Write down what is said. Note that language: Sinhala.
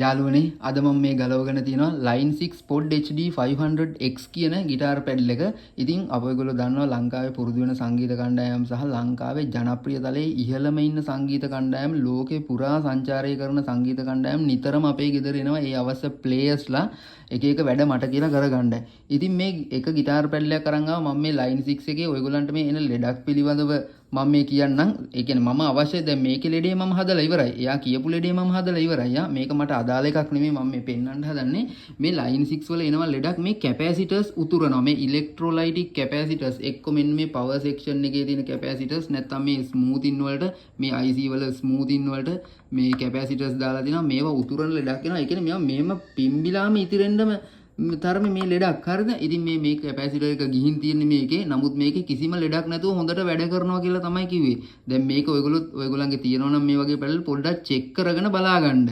යාළුවනේ අද මම මේ ගලවගෙන තියෙනවා Line 6 Pod HD 500X කියන ගිටාර් පැඩල් එක. ඉතින් අප ඔයගොල්ලෝ දන්නවා ලංකාවේ පුරුදු වෙන සංගීත කණ්ඩායම් සහ ලංකාවේ ජනප්‍රියතලයේ ඉහළම ඉන්න සංගීත කණ්ඩායම් ලෝකේ පුරා සංචාරය කරන සංගීත කණ්ඩායම් නිතරම අපේ ගෙදර එනවා. ඒ අවශ්‍ය ප්ලේයර්ස්ලා එක එක වැඩ මට කියලා කරගන්නයි. ඉතින් මේ එක ගිටාර් පැඩලයක් අරන් ආවා මම මේ Line 6 එකේ ඔයගොල්ලන්ට මේ එන ලෙඩක් පිළිබඳව මම මේ කියන්නම්. ඒ කියන්නේ මම අවශ්‍ය දැන් මේකේ ලෙඩේ මම හදලා ඉවරයි. එයා කියපු ලෙඩේ මම හදලා ඉවරයි. මේක මට අදාළ එකක් නෙමෙයි මම මේ පෙන්වන්න හදන්නේ. මේ Line 6 වල එනවා ලෙඩක් මේ කැපැසිටර්ස් උතුරනවා. මේ ඉලෙක්ට්‍රොලයිටික් කැපැසිටර්ස් එක්ක මෙන්න මේ පවර් සෙක්ෂන් එකේ තියෙන කැපැසිටර්ස් නැත්තම් මේ ස්මූතින් වලට මේ IC වල ස්මූතින් වලට මේ කැපැසිටර්ස් දාලා තිනවා. මේවා උතුරන ලෙඩක් වෙනවා. ඒ කියන්නේ මේවා මෙහෙම පිම්බිලාම ඉතිරෙන්නම තරමේ මේ ලෙඩක් හරිද? ඉතින් මේ කැපැසිටර් එක ගිහින් තියෙන්නේ මේකේ. නමුත් මේකේ කිසිම ලෙඩක් නැතුව හොඳට වැඩ කරනවා කියලා තමයි කිව්වේ. දැන් මේක ඔයගොල්ලන්ගේ තියෙනවා නම් මේ වගේ පැඩල් පොඩ්ඩක් චෙක් කරගෙන බලා ගන්න.